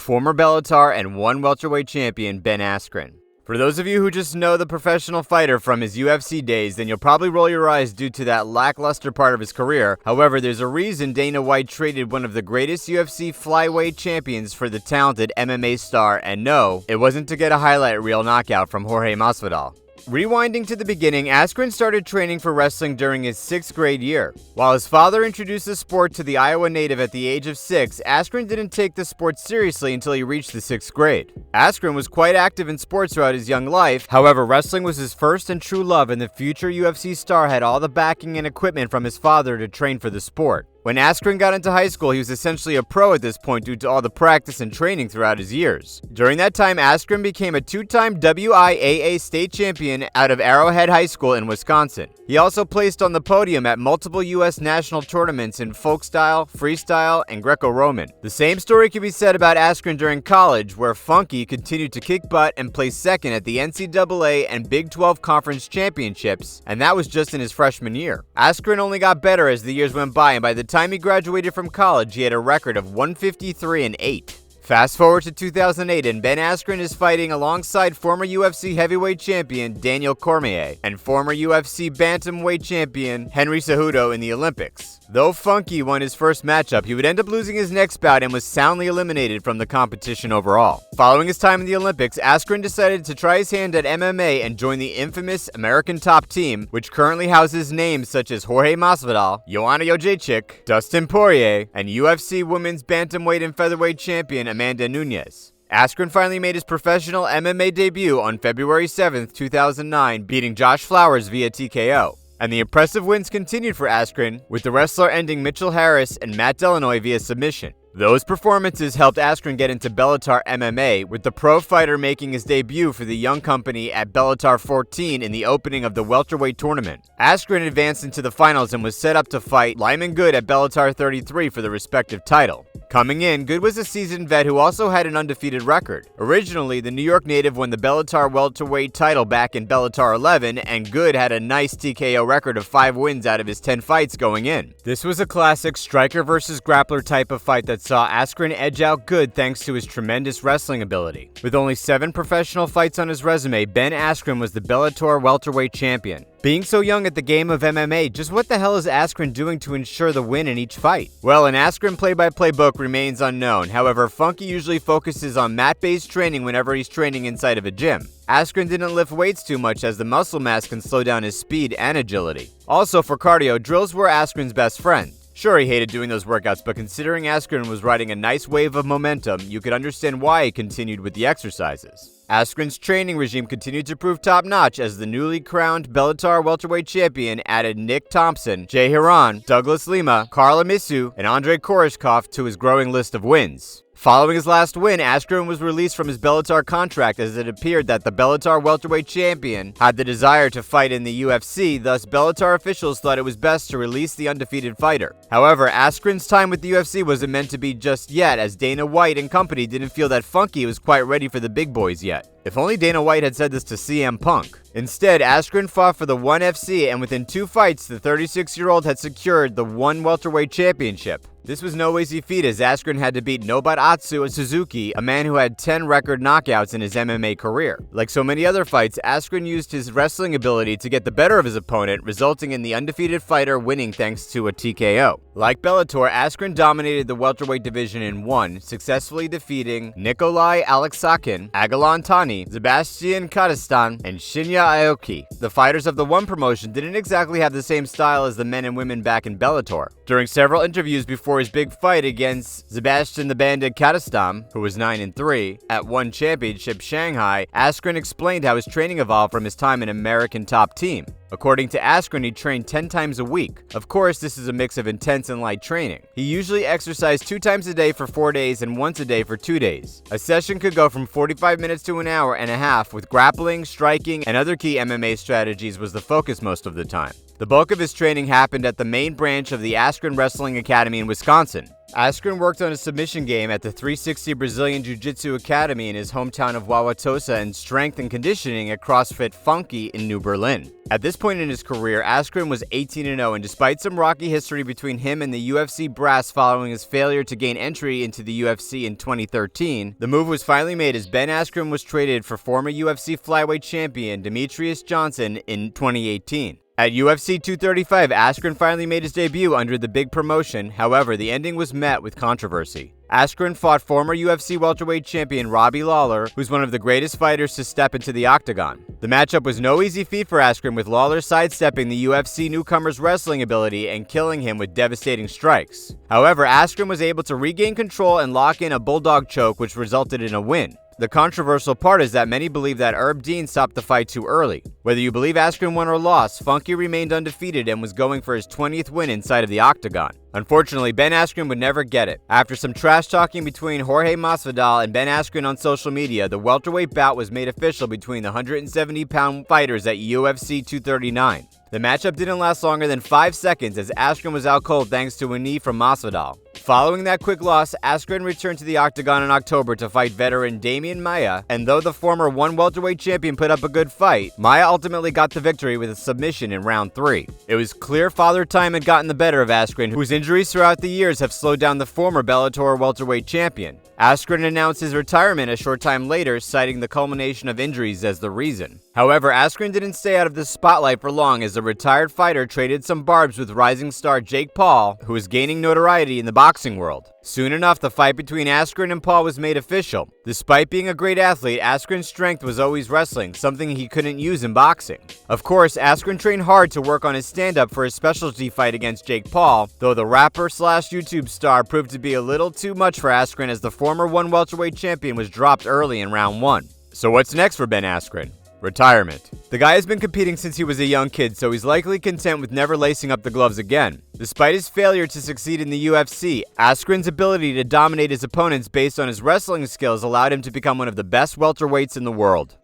former Bellator and one welterweight champion Ben Askren. For those of you who just know the professional fighter from his UFC days, then you'll probably roll your eyes due to that lackluster part of his career. However, there's a reason Dana White traded one of the greatest UFC flyweight champions for the talented MMA star, and no, it wasn't to get a highlight reel knockout from Jorge Masvidal. Rewinding to the beginning, Askren started training for wrestling during his 6th grade year. While his father introduced the sport to the Iowa native at the age of 6, Askren didn't take the sport seriously until he reached the 6th grade. Askren was quite active in sports throughout his young life. However, wrestling was his first and true love, and the future UFC star had all the backing and equipment from his father to train for the sport. When Askren got into high school, he was essentially a pro at this point due to all the practice and training throughout his years. During that time, Askren became a 2-time WIAA state champion out of Arrowhead High School in Wisconsin. He also placed on the podium at multiple U.S. national tournaments in folk style, freestyle, and Greco-Roman. The same story can be said about Askren during college, where Funky continued to kick butt and place second at the NCAA and Big 12 Conference Championships, and that was just in his freshman year. Askren only got better as the years went by, and by the time he graduated from college, he had a record of 153-8. Fast forward to 2008, and Ben Askren is fighting alongside former UFC heavyweight champion Daniel Cormier and former UFC bantamweight champion Henry Cejudo in the Olympics. Though Funky won his first matchup, he would end up losing his next bout and was soundly eliminated from the competition overall. Following his time in the Olympics, Askren decided to try his hand at MMA and join the infamous American Top Team, which currently houses names such as Jorge Masvidal, Joanna Jędrzejczyk, Dustin Poirier, and UFC Women's Bantamweight and Featherweight champion Amanda Nunes. Askren finally made his professional MMA debut on February 7, 2009, beating Josh Flowers via TKO. And the impressive wins continued for Askren, with the wrestler ending Mitchell Harris and Matt Delanoy via submission. Those performances helped Askren get into Bellator MMA, with the pro fighter making his debut for the young company at Bellator 14 in the opening of the welterweight tournament. Askren advanced into the finals and was set up to fight Lyman Good at Bellator 33 for the respective title. Coming in, Good was a seasoned vet who also had an undefeated record. Originally, the New York native won the Bellator welterweight title back in Bellator 11, and Good had a nice TKO record of 5 wins out of his 10 fights going in. This was a classic striker versus grappler type of fight that saw Askren edge out Good thanks to his tremendous wrestling ability. With only 7 professional fights on his resume, Ben Askren was the Bellator welterweight champion. Being so young at the game of MMA, just what the hell is Askren doing to ensure the win in each fight? Well, an Askren play-by-play book remains unknown. However, Funky usually focuses on mat-based training whenever he's training inside of a gym. Askren didn't lift weights too much as the muscle mass can slow down his speed and agility. Also, for cardio, drills were Askren's best friend. Sure, he hated doing those workouts, but considering Askren was riding a nice wave of momentum, you could understand why he continued with the exercises. Askren's training regime continued to prove top-notch as the newly crowned Bellator welterweight champion added Nick Thompson, Jay Hiran, Douglas Lima, Carl Amisu, and Andrei Koreshkov to his growing list of wins. Following his last win, Askren was released from his Bellator contract as it appeared that the Bellator welterweight champion had the desire to fight in the UFC, thus Bellator officials thought it was best to release the undefeated fighter. However, Askren's time with the UFC wasn't meant to be just yet, as Dana White and company didn't feel that Funky was quite ready for the big boys yet. If only Dana White had said this to CM Punk. Instead, Askren fought for the ONE FC, and within 2 fights, the 36-year-old had secured the ONE welterweight championship. This was no easy feat, as Askren had to beat Nobutatsu Suzuki, a man who had 10 record knockouts in his MMA career. Like so many other fights, Askren used his wrestling ability to get the better of his opponent, resulting in the undefeated fighter winning thanks to a TKO. Like Bellator, Askren dominated the welterweight division in ONE, successfully defeating Nikolai Alexakin, Agalon Tani, Sebastian Kadistan, and Shinya Aoki. The fighters of the ONE promotion didn't exactly have the same style as the men and women back in Bellator. During several interviews before his big fight against Sebastian the Bandit Kadistan, who was 9-3, at ONE Championship Shanghai, Askren explained how his training evolved from his time in American Top Team. According to Askren, he trained 10 times a week. Of course, this is a mix of intense and light training. He usually exercised 2 times a day for 4 days and once a day for 2 days. A session could go from 45 minutes to an hour and a half, with grappling, striking, and other key MMA strategies was the focus most of the time. The bulk of his training happened at the main branch of the Askren Wrestling Academy in Wisconsin. Askren worked on his submission game at the 360 Brazilian Jiu-Jitsu Academy in his hometown of Wauwatosa and strength and conditioning at CrossFit Funky in New Berlin. At this point in his career, Askren was 18-0, and despite some rocky history between him and the UFC brass following his failure to gain entry into the UFC in 2013, the move was finally made as Ben Askren was traded for former UFC flyweight champion Demetrius Johnson in 2018. At UFC 235, Askren finally made his debut under the big promotion. However, the ending was met with controversy. Askren fought former UFC welterweight champion Robbie Lawler, who's one of the greatest fighters to step into the octagon. The matchup was no easy feat for Askren, with Lawler sidestepping the UFC newcomer's wrestling ability and killing him with devastating strikes. However, Askren was able to regain control and lock in a bulldog choke, which resulted in a win. The controversial part is that many believe that Herb Dean stopped the fight too early. Whether you believe Askren won or lost, Funky remained undefeated and was going for his 20th win inside of the octagon. Unfortunately, Ben Askren would never get it. After some trash talking between Jorge Masvidal and Ben Askren on social media, the welterweight bout was made official between the 170-pound fighters at UFC 239. The matchup didn't last longer than 5 seconds as Askren was out cold thanks to a knee from Masvidal. Following that quick loss, Askren returned to the octagon in October to fight veteran Damian Maia, and though the former one welterweight champion put up a good fight, Maia ultimately got the victory with a submission in round 3. It was clear Father Time had gotten the better of Askren, whose injuries throughout the years have slowed down the former Bellator welterweight champion. Askren announced his retirement a short time later, citing the culmination of injuries as the reason. However, Askren didn't stay out of the spotlight for long as the retired fighter traded some barbs with rising star Jake Paul, who was gaining notoriety in the boxing world. Soon enough, the fight between Askren and Paul was made official. Despite being a great athlete, Askren's strength was always wrestling, something he couldn't use in boxing. Of course, Askren trained hard to work on his stand-up for his specialty fight against Jake Paul, though the rapper/YouTube star proved to be a little too much for Askren as the former one welterweight champion was dropped early in round 1. So what's next for Ben Askren? Retirement. The guy has been competing since he was a young kid, so he's likely content with never lacing up the gloves again. Despite his failure to succeed in the UFC, Askren's ability to dominate his opponents based on his wrestling skills allowed him to become one of the best welterweights in the world.